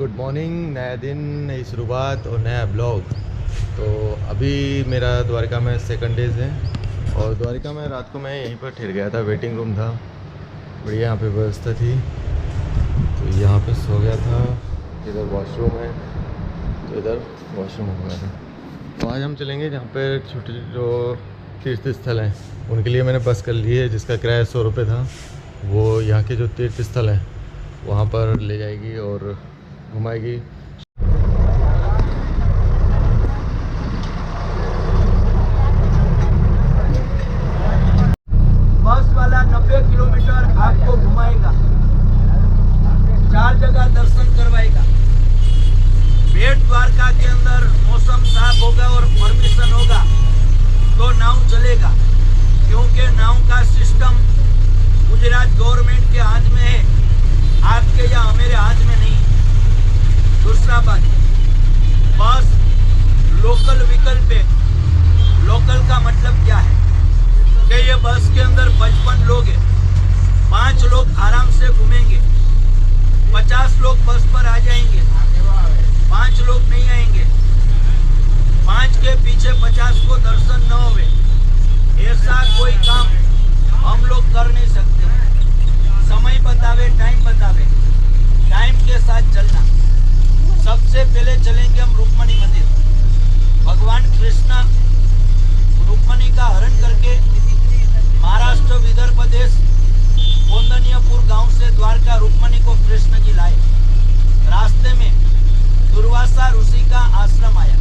Good morning. नया दिन, नई शुरुआत और नया ब्लॉग। तो अभी मेरा द्वारका में सेकंड डेज है और द्वारका में रात को मैं यहीं पर ठहर गया था। वेटिंग रूम था, बढ़िया यहाँ पे व्यवस्था थी, तो यहाँ पे सो गया था। इधर वॉशरूम है, तो इधर वॉशरूम हो गया था। तो आज हम चलेंगे जहाँ पर छोटे जो तीर्थ स्थल हैं उनके लिए मैंने बस कर ली है, जिसका किराया 100 रुपये था। वो यहाँ के जो तीर्थ स्थल हैं वहाँ पर ले जाएगी और घुमाएगी। बस वाला 90 किलोमीटर आपको घुमाएगा, 4 जगह दर्शन करवाएगा। बेट द्वारका के अंदर मौसम साफ होगा और परमिशन होगा तो नाव चलेगा, क्योंकि नाव का सिस्टम गुजरात गवर्नमेंट के हाथ में है, आपके या हमारे हाथ में नहीं। दूसरा बात, बस लोकल विकल्प है। लोकल का मतलब क्या है कि ये बस के अंदर 55 लोग हैं, 5 लोग आराम से घूमेंगे, 50 लोग बस पर आ जाएंगे, 5 लोग नहीं आएंगे, 5 के पीछे 50 को दर्शन न होवे, ऐसा कोई काम हम लोग कर नहीं सकते। समय बतावे, टाइम बतावे, टाइम के साथ चलना। सबसे पहले चलेंगे हम रुक्मणी मंदिर। भगवान कृष्ण रुक्मणी का हरण करके महाराष्ट्र विदर्भ प्रदेश कोंदनियापुर गांव से द्वारका रुक्मणी को कृष्ण जी लाए। रास्ते में दुर्वासा ऋषि का आश्रम आया।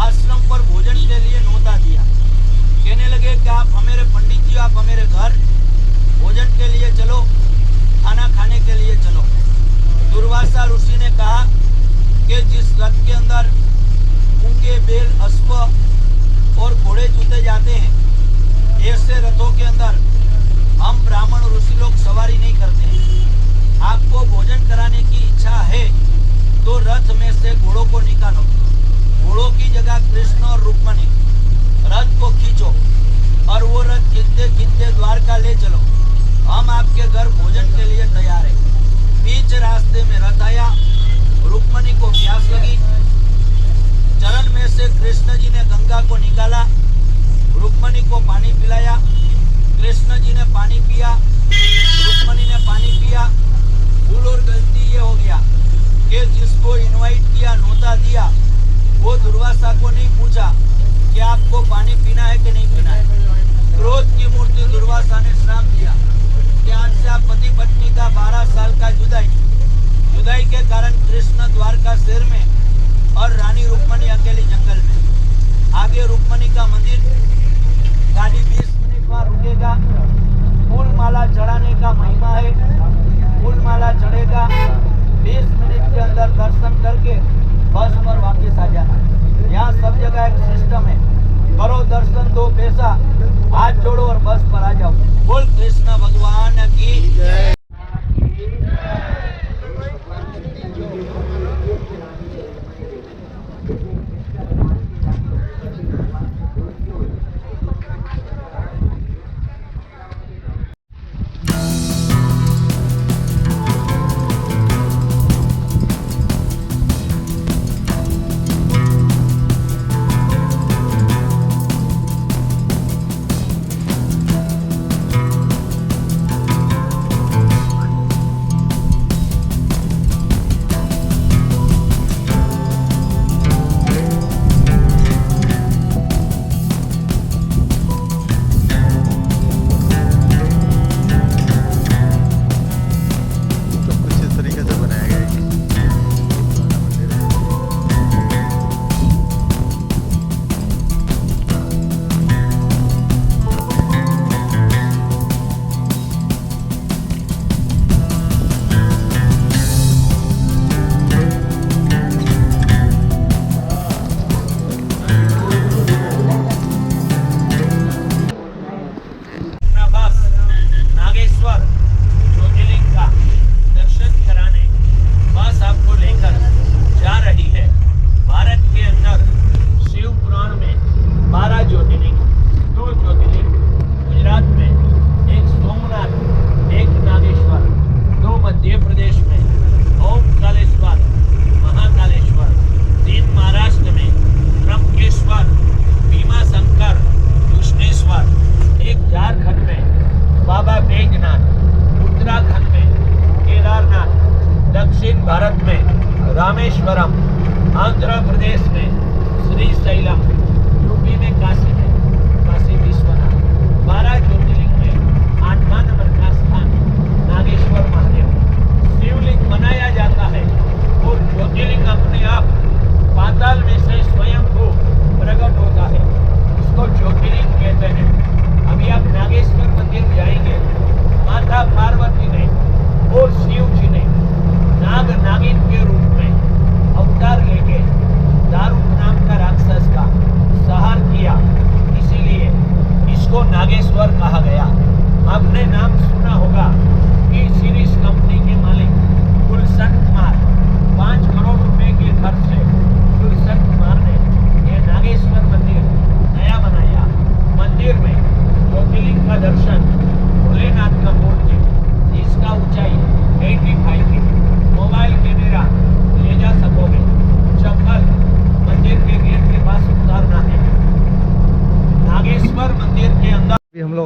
आश्रम पर भोजन के लिए न्योता दिया। कहने लगे कि आप हमारे पंडित जी, आप हमारे घर भोजन के लिए चलो, खाना खाने के लिए चलो। दुर्वासा ऋषि ने कहा कि जिस रथ के अंदर ऊँगे बैल, अश्व और घोड़े जूते जाते हैं, ऐसे रथों के अंदर हम ब्राह्मण ऋषि लोग सवारी नहीं करते हैं। आपको भोजन कराने की इच्छा है तो रथ में से घोड़ों को निकालो, घोड़ों की जगह कृष्ण और रुक्मणी रथ को खींचो और वो रथ खींचते खींचते द्वारका ले चलो। हम आपके घर भोजन के लिए तैयार है। बीच रास्ते में रथ आया, रुक्मणी को प्यास लगी, चरण में से कृष्ण जी ने गंगा को निकाला, रुक्मणी को पानी पिलाया। कृष्ण जी ने पानी पिया, रुक्मणी ने पानी पिया। भूल और गलती ये हो गया कि जिसको इनवाइट किया, न्योता दिया, वो दुर्वासा को नहीं पूछा कि आपको पानी पीना है कि नहीं पीना है। क्रोध की मूर्ति दुर्वासा ने श्राप दिया कि आज से आप पति पत्नी का 12 साल का जुदाई के कारण कृष्ण द्वारका शहर में और रानी रुक्मणी अकेली जंगल में। आगे रुक्मणी का मंदिर, गाड़ी 20 मिनट वहाँ रुकेगा। फूल माला चढ़ाने का महिमा है, फूल माला चढ़ेगा, 20 मिनट के अंदर दर्शन करके बस पर वापस आ जाना। यहाँ सब जगह एक सिस्टम है, करो दर्शन, दो पैसा, हाथ जोड़ो और बस पर आ जाओ। बोल कृष्ण भगवान की जय।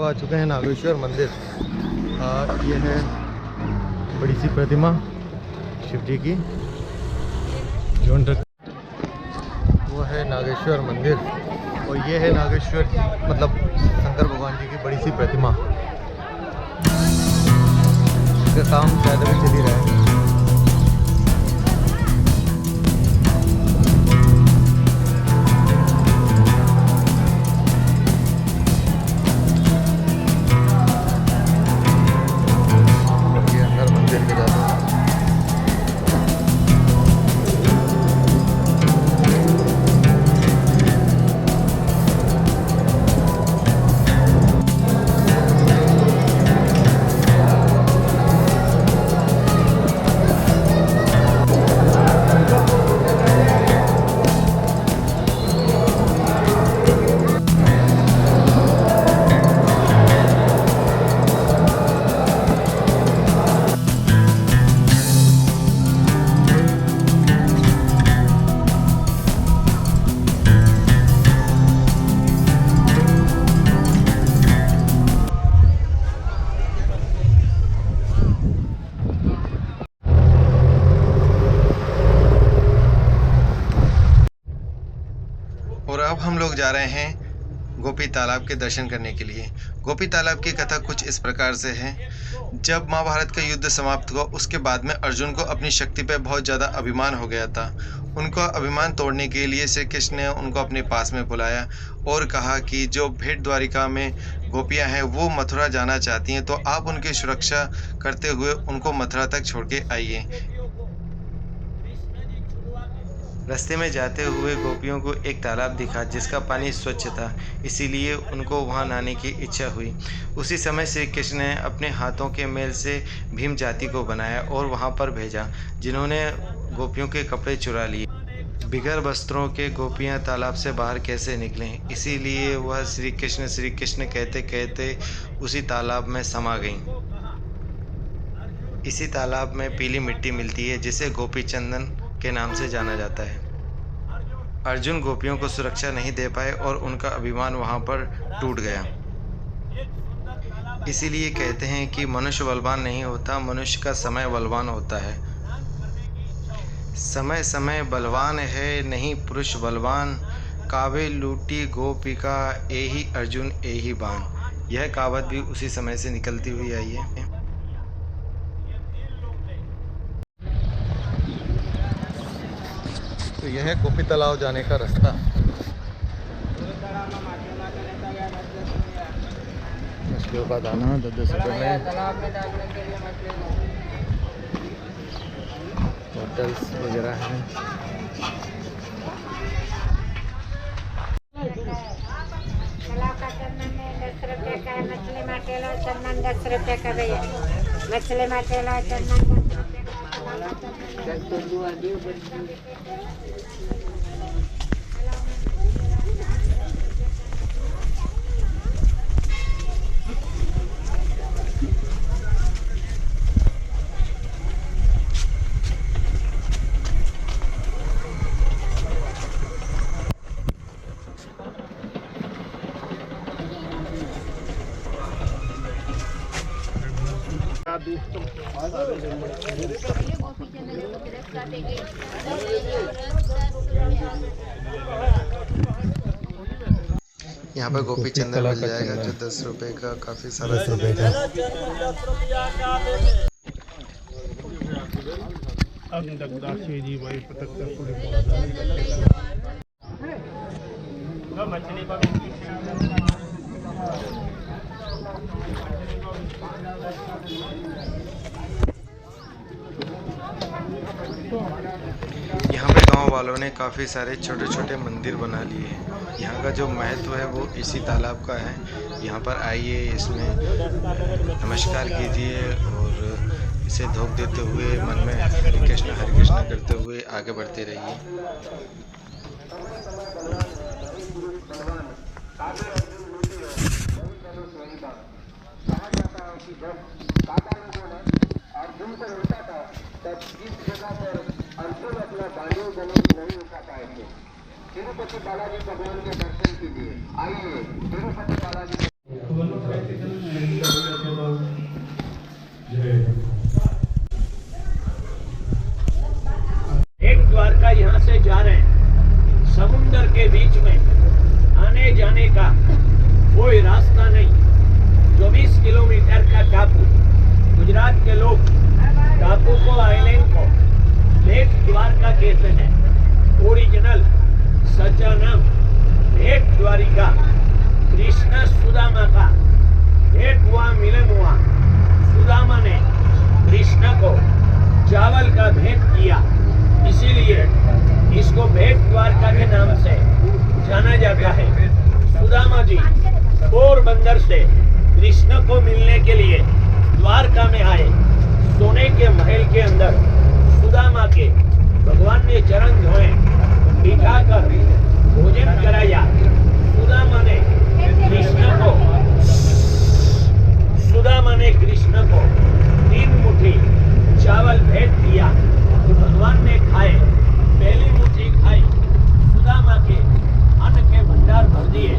आ चुके हैं नागेश्वर मंदिर। ये है बड़ी सी प्रतिमा शिव जी की जो वो है नागेश्वर मंदिर, और ये है नागेश्वर मतलब शंकर भगवान जी की बड़ी सी प्रतिमा। इसका काम शायद अभी चल ही रहा है। और अब हम लोग जा रहे हैं गोपी तालाब के दर्शन करने के लिए। गोपी तालाब की कथा कुछ इस प्रकार से है। जब महाभारत का युद्ध समाप्त हुआ उसके बाद में अर्जुन को अपनी शक्ति पर बहुत ज़्यादा अभिमान हो गया था। उनका अभिमान तोड़ने के लिए श्री कृष्ण ने उनको अपने पास में बुलाया और कहा कि जो भेंट द्वारिका में गोपियां हैं वो मथुरा जाना चाहती हैं, तो आप उनकी सुरक्षा करते हुए उनको मथुरा तक छोड़ के आइए। रास्ते में जाते हुए गोपियों को एक तालाब दिखा जिसका पानी स्वच्छ था, इसीलिए उनको वहां नहाने की इच्छा हुई। उसी समय श्री कृष्ण ने अपने हाथों के मेल से भीम जाति को बनाया और वहां पर भेजा, जिन्होंने गोपियों के कपड़े चुरा लिए। बिगर वस्त्रों के गोपियां तालाब से बाहर कैसे निकलें, इसीलिए वह श्री कृष्ण कहते कहते उसी तालाब में समा गईं। इसी तालाब में पीली मिट्टी मिलती है जिसे गोपी चंदन के नाम से जाना जाता है। अर्जुन गोपियों को सुरक्षा नहीं दे पाए और उनका अभिमान वहां पर टूट गया। इसीलिए कहते हैं कि मनुष्य बलवान नहीं होता, मनुष्य का समय बलवान होता है। समय समय बलवान है, नहीं पुरुष बलवान। कावे लूटी गोपिका, एही अर्जुन एही बाण। यह कहावत भी उसी समय से निकलती हुई आई है। तो यह है गोपी तालाब जाने का रास्ता। मछलियों का दाना 10 रुपये में। होटल्स वगैरह हैं। मछली माटेला चंदन 10 रुपये का भैया। मछली माटेला चंदन 10 रुपये। यहाँ पर गोपी चंदन मिल जाएगा जो 10 रुपए का, काफी सारा 10 रुपए का। यहाँ पे गांव वालों ने काफ़ी सारे छोटे छोटे मंदिर बना लिए हैं। यहाँ का जो महत्व है वो इसी तालाब का है। यहाँ पर आइए, इसमें नमस्कार कीजिए और इसे धोख देते हुए मन में हरे कृष्णा करते हुए आगे बढ़ते रहिए। तिरुपति बालाजी भगवान के दर्शन कीजिए। आइए तिरुपति बालाजी। के बीच में आने जाने का कोई रास्ता नहीं। 24 किलोमीटर का टापू। गुजरात के लोग टापू को, आइलैंड को भेट द्वारका कहते हैं। ओरिजिनल सच्चा नाम भेट द्वारिका। कृष्ण सुदामा का भेंट हुआ, मिलन हुआ। सुदामा ने कृष्ण को चावल का भेंट किया, इसीलिए इसको भेट द्वारका के नाम से जाना जाता है। सुदामा जी पोरबंदर से कृष्ण को मिलने के लिए द्वारका में आए। सोने के महल के अंदर सुदामा के भगवान ने चरण धोए, बिठाकर भोजन कराया। सुदामा ने कृष्ण को 3 मुट्ठी चावल भेंट दिया, तो भगवान ने खाए। पहली मुट्ठी खाई, सुदामा के अन्न के भंडार भर दिए।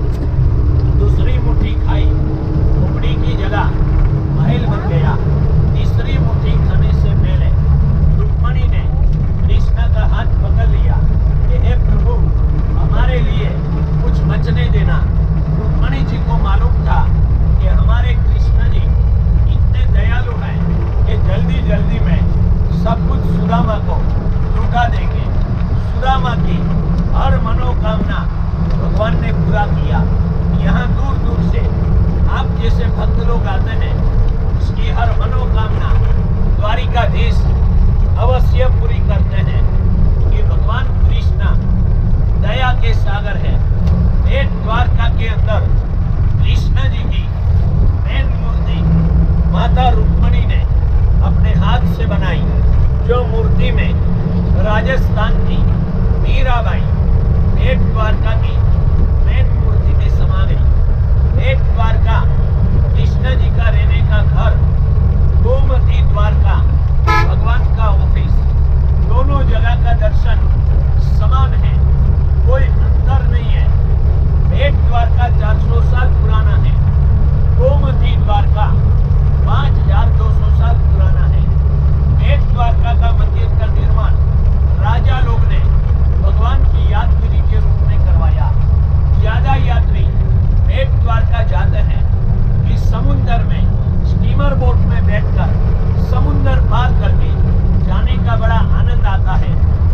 दूसरी मुट्ठी खाई, झोपड़ी की जगह महल बन गया। तीसरी मुट्ठी खाने से पहले रुक्मणी ने कृष्ण का हाथ पकड़ लिया कि हे प्रभु, हमारे लिए कुछ बचने देना। रुक्मणी जी को मालूम था कि हमारे कृष्ण जी इतने दयालु हैं कि जल्दी जल्दी में सब कुछ सुदामा को लुटा देंगे। सुदामा की हर मनोकामना भगवान ने पूरा किया। यहाँ दूर दूर से आप जैसे भक्त लोग आते हैं, उसकी हर मनोकामना द्वारिकाधीश अवश्य पूरी करते हैं, कि भगवान कृष्ण दया के सागर है। भेट द्वारका के अंदर कृष्ण जी की मेन मूर्ति माता रुक्मणी ने अपने हाथ से बनाई, जो मूर्ति में राजस्थान की मीराबाई भेट द्वारका की मेन मूर्ति में समा गई। भेट द्वारका कृष्ण जी का रहने का घर, गोमती द्वारका भगवान का ऑफिस, दोनों जगह का दर्शन समान है, कोई अंतर नहीं है। भेट द्वारका 400 साल पुराना है, गोमती द्वारका 5200 साल पुराना है। भेट द्वारका का मंदिर का निर्माण राजा लोग ने भगवान की यादगिरी के रूप में करवाया। ज्यादा यात्री भेट द्वारका जाते हैं कि समुद्र में स्टीमर बोट में बैठकर समुद्र पार करके जाने का बड़ा आनंद आता है,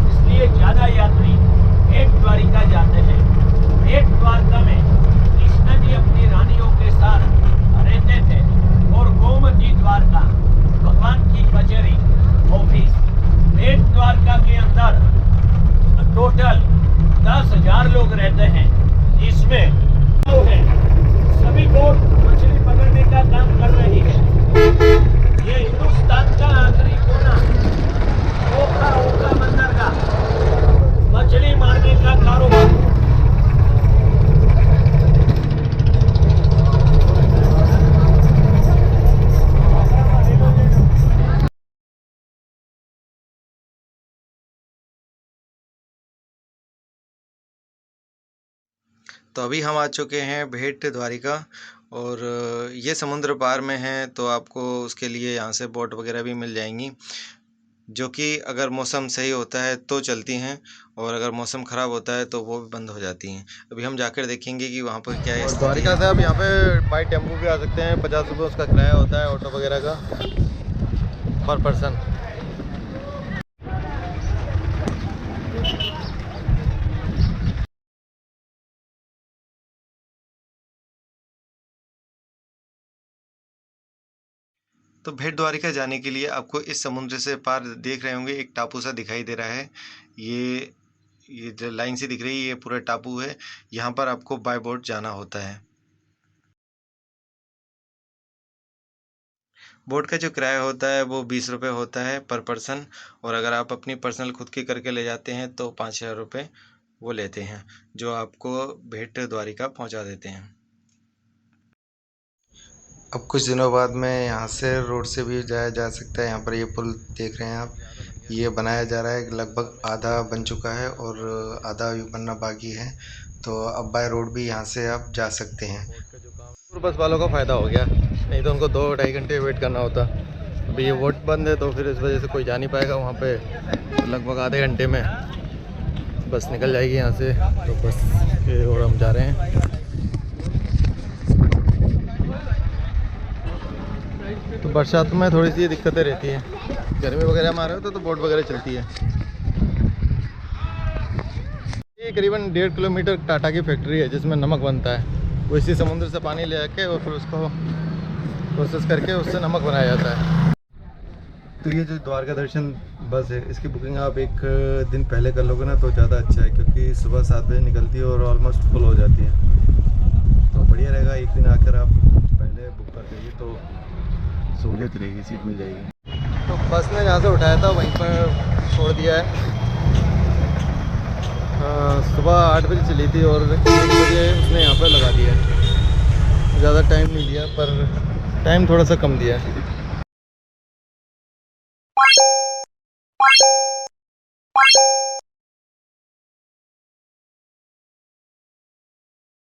इसलिए ज्यादा यात्री भेट द्वारिका जाते हैं। भेट द्वारका में कृष्ण जी अपनी रानियों के साथ रहते थे, और गोमती द्वारका भगवान की कचहरी ऑफिस। भेट द्वारका के अंदर टोटल 10,000 लोग रहते हैं, जिसमें सभी बोट मछली पकड़ने का काम कर रही है। ये हिंदुस्तान का आखिरी कोना ओखा बंदर का मछली मारने का कारोबार। तो अभी हम आ चुके हैं भेट द्वारिका, और ये समुद्र पार में है, तो आपको उसके लिए यहाँ से बोट वगैरह भी मिल जाएंगी, जो कि अगर मौसम सही होता है तो चलती हैं, और अगर मौसम ख़राब होता है तो वो भी बंद हो जाती हैं। अभी हम जाकर देखेंगे कि वहाँ पर क्या है। द्वारिका से आप यहाँ पे बाई टेम्पो भी आ सकते हैं, 50 रुपये उसका किराया होता है ऑटो वगैरह का पर पर्सन। तो भेट द्वारिका जाने के लिए आपको इस समुद्र से पार देख रहे होंगे, एक टापू सा दिखाई दे रहा है। ये जो लाइन सी दिख रही है, ये पूरा टापू है। यहाँ पर आपको बाय बोट जाना होता है। बोट का जो किराया होता है वो 20 रुपये होता है पर पर्सन, और अगर आप अपनी पर्सनल खुद की करके ले जाते हैं तो 5,000 रुपये वो लेते हैं, जो आपको भेट द्वारिका पहुँचा देते हैं। अब कुछ दिनों बाद में यहाँ से रोड से भी जाया जा सकता है। यहाँ पर ये पुल देख रहे हैं आप, ये बनाया जा रहा है, लगभग आधा बन चुका है और आधा बनना बाकी है। तो अब बाय रोड भी यहाँ से आप जा सकते हैं। बस वालों का फ़ायदा हो गया, नहीं तो उनको 2-2.5 घंटे वेट करना होता। अभी ये वोट बंद है तो फिर इस वजह से कोई जा नहीं पाएगा वहाँ पे लगभग आधे घंटे में। बस निकल जाएगी यहाँ से, तो बस के ओर हम जा रहे हैं। तो बरसात में थोड़ी सी दिक्कतें रहती हैं, गर्मी वगैरह में आ रहे हो तो बोट वगैरह चलती है। ये करीबन 1.5 किलोमीटर टाटा की फैक्ट्री है जिसमें नमक बनता है। वो इसी समुद्र से पानी ले आके और फिर उसको प्रोसेस करके उससे नमक बनाया जाता है। तो ये जो द्वारका दर्शन बस है, इसकी बुकिंग आप एक दिन पहले कर लोगे ना तो ज़्यादा अच्छा है, क्योंकि सुबह 7 बजे निकलती है और ऑलमोस्ट फुल हो जाती है। तो बढ़िया रहेगा, एक दिन आकर आप पहले बुक कर देंगे तो सहूलियत रहेगी, सीट मिल जाएगी। तो बस ने जहाँ से उठाया था वहीं पर छोड़ दिया है। सुबह 8 बजे चली थी और 1 बजे उसने यहाँ पर लगा दिया है। ज़्यादा टाइम नहीं लिया, पर टाइम थोड़ा सा कम दिया है।